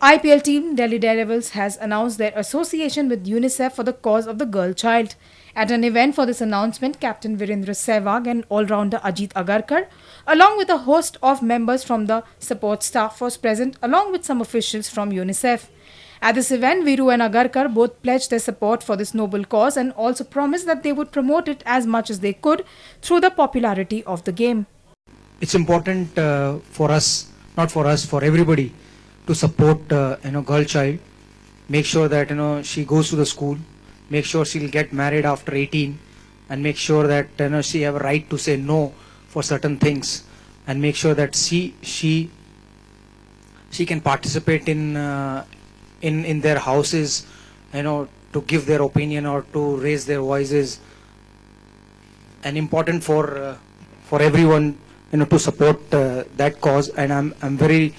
IPL team Delhi Daredevils has announced their association with UNICEF for the cause of the girl child. At an event for this announcement, Captain Virendra Sehwag and all-rounder Ajit Agarkar, along with a host of members from the support staff, was present along with some officials from UNICEF. At this event, Viru and Agarkar both pledged their support for this noble cause and also promised that they would promote it as much as they could through the popularity of the game. It's important for us, not for us, for everybody, to support girl child. Make sure that she goes to the school. Make sure she'll get married after 18, and make sure that she have a right to say no for certain things, and make sure that she can participate in their houses, to give their opinion or to raise their voices. And important for everyone to support that cause. And I'm very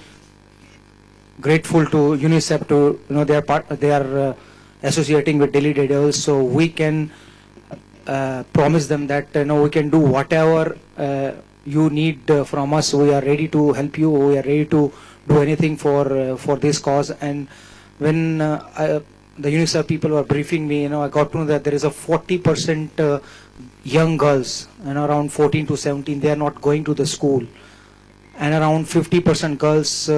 grateful to UNICEF to they are associating with Delhi Daredevils, so we can promise them that we can do whatever you need from us. We are ready to help you. We are ready to do anything for this cause. And when the UNICEF people were briefing me, I got to know that there is a 40% young girls, and around 14 to 17, they are not going to the school, and around 50% girls,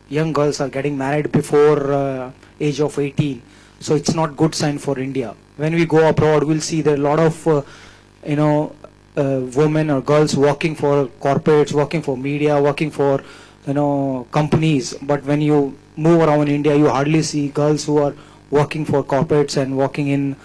young girls, are getting married before age of 18. So it's not good sign for India. When we go abroad, we'll see there are a lot of women or girls working for corporates, working for media, working for companies. But when you move around India, you hardly see girls who are working for corporates and working in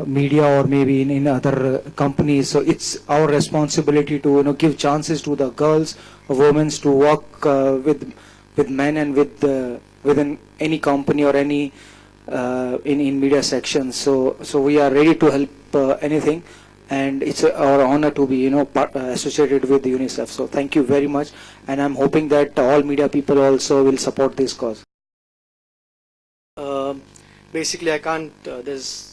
media or maybe in other companies. So it's our responsibility to give chances to the girls or women to work with men and within any company or any in media sections. So we are ready to help anything, and it's our honor to be associated with UNICEF. So thank you very much, and I'm hoping that all media people also will support this cause. Basically, I can't.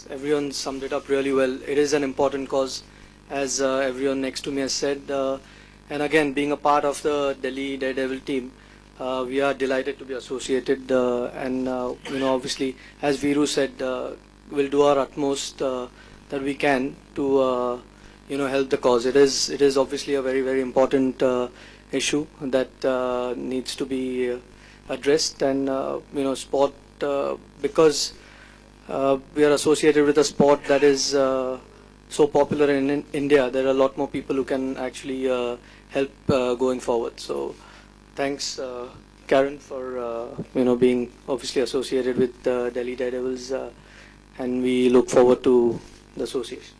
Everyone summed it up really well. It is an important cause, as everyone next to me has said. And again, being a part of the Delhi Daredevil team, we are delighted to be associated. And obviously, as Viru said, we'll do our utmost that we can to help the cause. It is obviously a very, very important issue that needs to be addressed. And sport, because we are associated with a sport that is so popular in India, there are a lot more people who can actually help going forward. So thanks, Karen, for being obviously associated with Delhi Daredevils, and we look forward to the association.